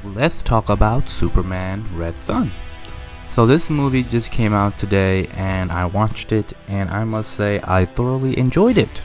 let's talk about Superman Red Son. So this movie just came out today and I watched it and I must say I thoroughly enjoyed it.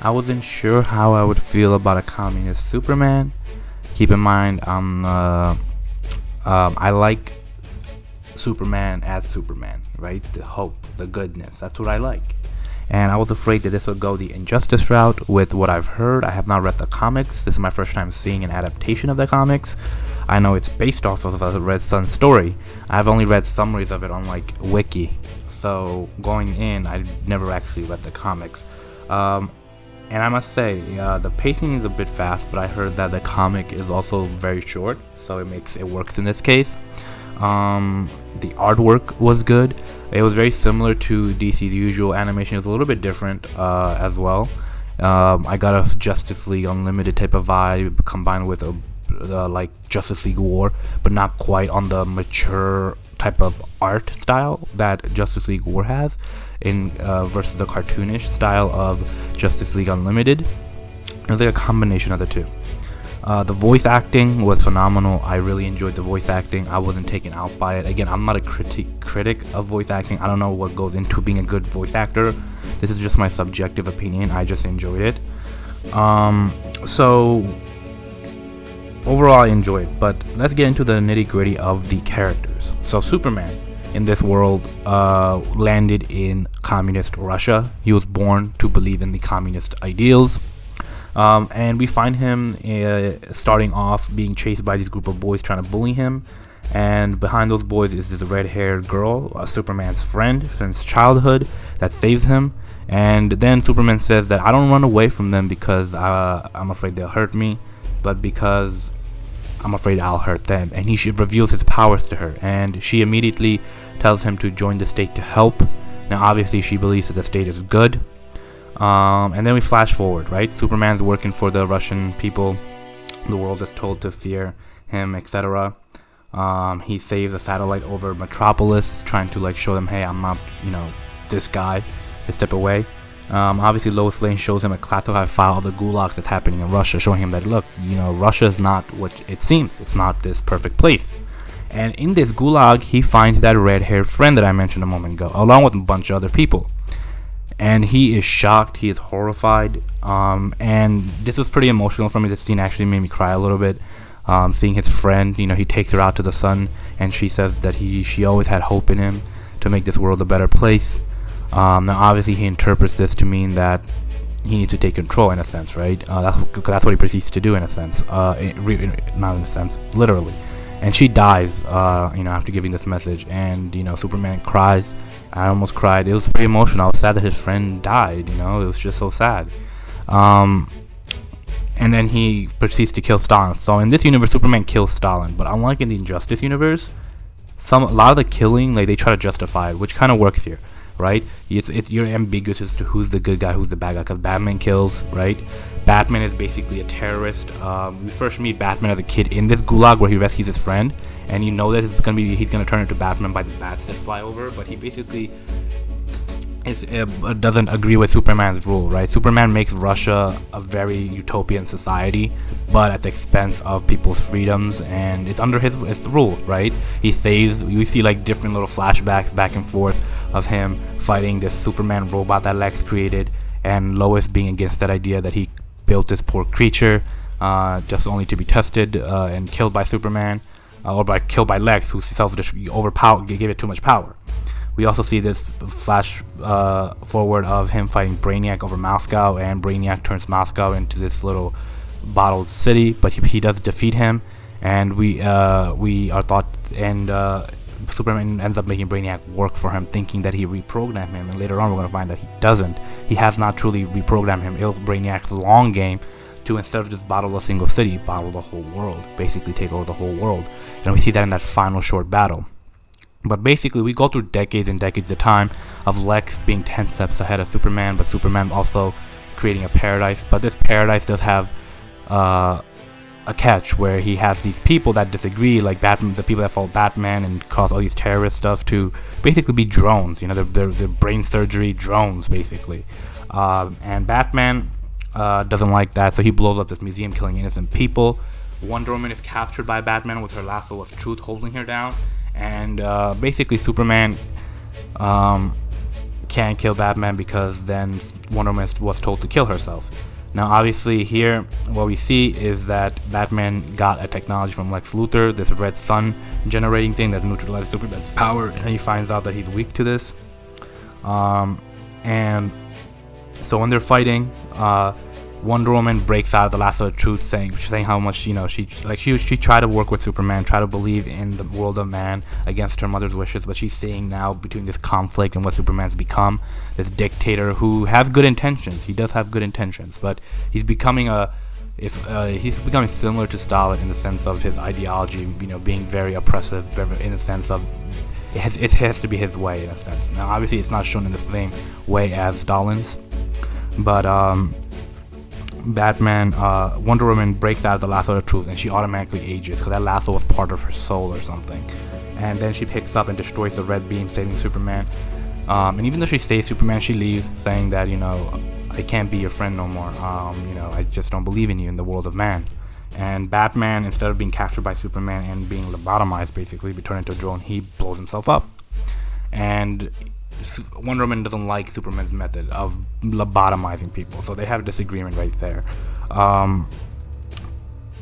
I wasn't sure how I would feel about a communist Superman. Keep in mind I like Superman as Superman, right? The hope, the goodness, that's what I like. And I was afraid that this would go the injustice route with what I've heard. I have not read the comics. This is my first time seeing an adaptation of the comics. I know it's based off of a Red Son story. I've only read summaries of it on Wiki. So going in, I never actually read the comics. And I must say, the pacing is a bit fast, but I heard that the comic is also very short, so it works in this case. The artwork was good. It was very similar to DC's usual animation. It was a little bit different as well. I got a Justice League Unlimited type of vibe combined with a Justice League War, but not quite on the mature type of art style that Justice League War has in versus the cartoonish style of Justice League Unlimited. It was like a combination of the two. The voice acting was phenomenal. I really enjoyed the voice acting. I wasn't taken out by it. Again, I'm not a critic of voice acting. I don't know what goes into being a good voice actor. This is just my subjective opinion. I just enjoyed it. So overall I enjoyed it, but let's get into the nitty-gritty of the characters. So Superman in this world landed in communist Russia. He was born to believe in the communist ideals. And we find him starting off being chased by this group of boys trying to bully him. And behind those boys is this red-haired girl, Superman's friend since childhood, that saves him. And then Superman says that I don't run away from them because I'm afraid they'll hurt me, but because I'm afraid I'll hurt them. And he reveals his powers to her, and she immediately tells him to join the state to help. Now obviously she believes that the state is good. And then we flash forward, right? Superman's working for the Russian people. The world is told to fear him, etc. He saves a satellite over Metropolis, trying to show them, hey, I'm not, this guy, this type of way. Obviously Lois Lane shows him a classified file of the gulags that's happening in Russia, showing him that, look, Russia is not what it seems. It's not this perfect place. And in this gulag, he finds that red-haired friend that I mentioned a moment ago, along with a bunch of other people. And he is shocked, he is horrified, and this was pretty emotional for me. This scene actually made me cry a little bit, seeing his friend, he takes her out to the sun, and she says that she always had hope in him to make this world a better place. Now obviously he interprets this to mean that he needs to take control in a sense, right? That's what he proceeds to do in a sense, not in a sense, literally. And she dies, after giving this message, and Superman cries. I almost cried. It was pretty emotional. I was sad that his friend died. It was just so sad. And then he proceeds to kill Stalin. So in this universe, Superman kills Stalin, but unlike in the Injustice universe, a lot of the killing, they try to justify it, which kind of works here, right? You're ambiguous as to who's the good guy, who's the bad guy, because Batman kills, right? Batman is basically a terrorist. We first meet Batman as a kid in this gulag where he rescues his friend, and that he's gonna turn into Batman by the bats that fly over. But he basically doesn't agree with Superman's rule, right? Superman makes Russia a very utopian society, but at the expense of people's freedoms, and it's under his rule, right? You see different little flashbacks back and forth of him fighting this Superman robot that Lex created, and Lois being against that idea that he built this poor creature just only to be tested and killed by Superman, killed by Lex, who gave it too much power. We also see this flash forward of him fighting Brainiac over Moscow, and Brainiac turns Moscow into this little bottled city, but he does defeat him, and Superman ends up making Brainiac work for him, thinking that he reprogrammed him, and later on we're going to find out he doesn't. He has not truly reprogrammed him. Brainiac's long game to, instead of just bottle a single city, bottle the whole world, basically take over the whole world. And we see that in that final short battle. But basically we go through decades and decades of time of Lex being 10 steps ahead of Superman, but Superman also creating a paradise. But this paradise does have a catch, where he has these people that disagree, like Batman, the people that follow Batman and cause all these terrorist stuff, to basically be drones. They're brain surgery drones, basically. And Batman doesn't like that, so he blows up this museum, killing innocent people. Wonder Woman is captured by Batman with her lasso of truth holding her down, and basically Superman can't kill Batman because then Wonder Woman was told to kill herself. Now, obviously, here what we see is that Batman got a technology from Lex Luthor, this red sun generating thing that neutralizes Superman's power, and he finds out that he's weak to this. And so when they're fighting, Wonder Woman breaks out of the lasso of truth, saying how much she tried to work with Superman, try to believe in the world of man against her mother's wishes, but she's seeing now between this conflict and what Superman's become, this dictator who has good intentions. He does have good intentions, but he's becoming similar to Stalin in the sense of his ideology, being very oppressive, in the sense of it has to be his way in a sense. Now, obviously, it's not shown in the same way as Stalin's, but Wonder Woman breaks out of the lasso of truth and she automatically ages because that lasso was part of her soul or something. And then she picks up and destroys the red beam, saving Superman. And even though she saves Superman, she leaves, saying that, I can't be your friend no more. I just don't believe in you in the world of man. And Batman, instead of being captured by Superman and being lobotomized, basically, be turned into a drone, he blows himself up. And Wonder Woman doesn't like Superman's method of lobotomizing people, so they have a disagreement right there.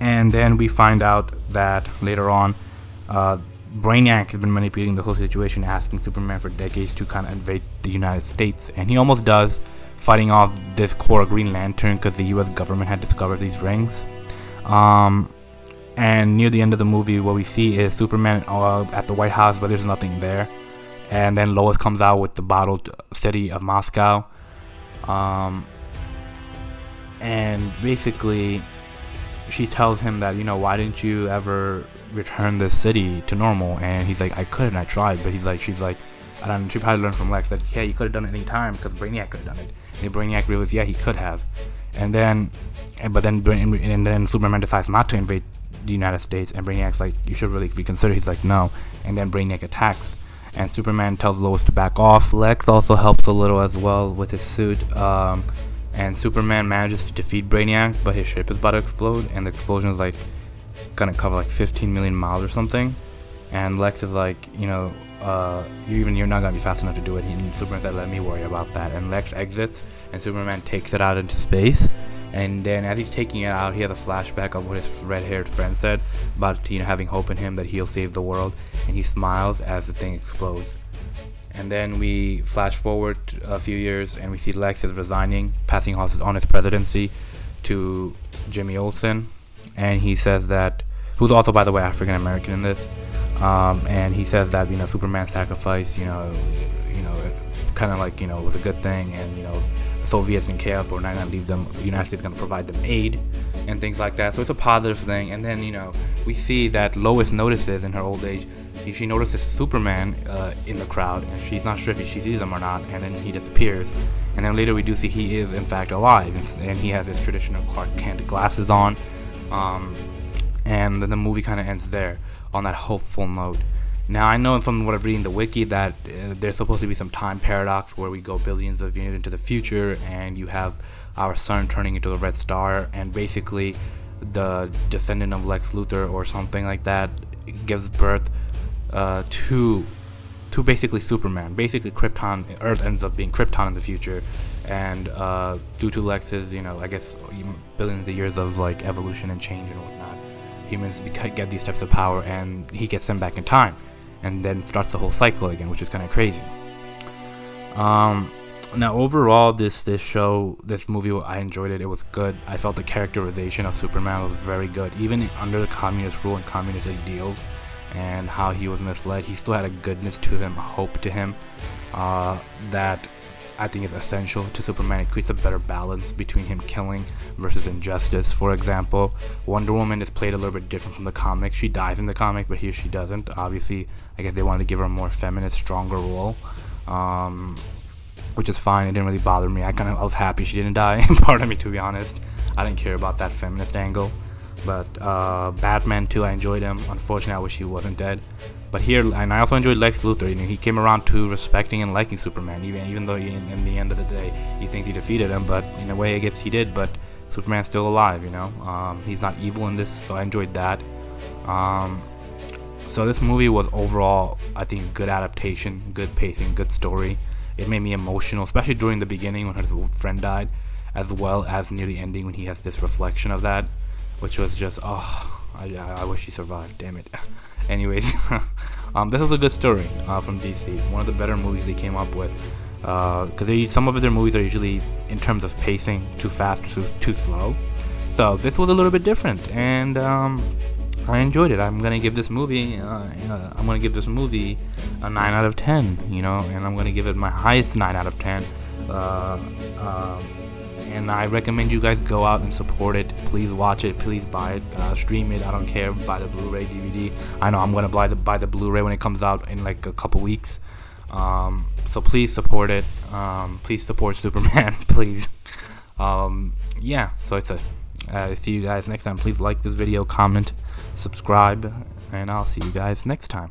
And then we find out that later on, Brainiac has been manipulating the whole situation, asking Superman for decades to kind of invade the United States, and he almost does, fighting off this core Green Lantern because the U.S. government had discovered these rings. And near the end of the movie, what we see is Superman at the White House, but there's nothing there. And then Lois comes out with the bottled city of Moscow. And basically, she tells him that, why didn't you ever return this city to normal? And he's like, I couldn't, I tried. But she's like, I don't know, she probably learned from Lex that, yeah, you could have done it any time because Brainiac could have done it. And Brainiac realizes, yeah, he could have. And then Superman decides not to invade the United States. And Brainiac's like, you should really reconsider. He's like, no. And then Brainiac attacks. And Superman tells Lois to back off. Lex also helps a little as well with his suit. And Superman manages to defeat Brainiac, but his ship is about to explode. And the explosion is gonna cover 15 million miles or something. And Lex is like, you're not gonna be fast enough to do it. And Superman said, let me worry about that. And Lex exits, and Superman takes it out into space. And then as he's taking it out, he has a flashback of what his red-haired friend said about having hope in him that he'll save the world, and he smiles as the thing explodes. And then we flash forward a few years, and we see Lex is resigning, passing on his presidency to Jimmy Olsen, and he says that, who's also, by the way, African American in this, and he says that Superman's sacrifice, kind of was a good thing, and the Soviets and chaos were not going to leave them. The United States is going to provide them aid and things like that. So it's a positive thing. And then we see that Lois notices in her old age. She notices Superman in the crowd, and she's not sure if she sees him or not. And then he disappears. And then later we do see he is in fact alive, and he has his traditional Clark Kent glasses on. And then the movie kind of ends there on that hopeful note. Now, I know from what I'm reading the wiki that there's supposed to be some time paradox where we go billions of years into the future and you have our sun turning into a red star, and basically the descendant of Lex Luthor or something like that gives birth to basically Superman. Basically, Earth ends up being Krypton in the future, and due to Lex's, I guess billions of years of evolution and change and whatnot, humans get these types of power, and he gets them back in time. And then starts the whole cycle again, which is kind of crazy. Now, overall, this movie, I enjoyed it. It was good. I felt the characterization of Superman was very good. Even under the communist rule and communist ideals and how he was misled, he still had a goodness to him, a hope to him that I think is essential to Superman. It creates a better balance between him killing versus injustice. For example, Wonder Woman is played a little bit different from the comics. She dies in the comics, but here she doesn't. Obviously, I guess they wanted to give her a more feminist, stronger role, which is fine. It didn't really bother me. I was happy she didn't die. Part of me, to be honest, I didn't care about that feminist angle. But Batman too, I enjoyed him. Unfortunately, I wish he wasn't dead. But here, and I also enjoyed Lex Luthor. He came around to respecting and liking Superman, even though in the end of the day he thinks he defeated him. But in a way, I guess he did. But Superman's still alive, you know. He's not evil in this, so I enjoyed that. So this movie was overall, I think, good adaptation, good pacing, good story. It made me emotional, especially during the beginning when his friend died, as well as near the ending when he has this reflection of that, which was just, I wish he survived, damn it. Anyways, this was a good story from DC. One of the better movies they came up with. Because some of their movies are usually, in terms of pacing, too fast, too slow. So this was a little bit different, and I enjoyed it. I'm gonna give this movie a 9 out of 10. You know, and I'm gonna give it my highest 9 out of 10. And I recommend you guys go out and support it. Please watch it. Please buy it. Stream it. I don't care. Buy the Blu-ray, DVD. I know I'm gonna buy the Blu-ray when it comes out in like a couple weeks. So please support it. Please support Superman. Please. Yeah. So it's see you guys next time. Please like this video, comment, subscribe, and I'll see you guys next time.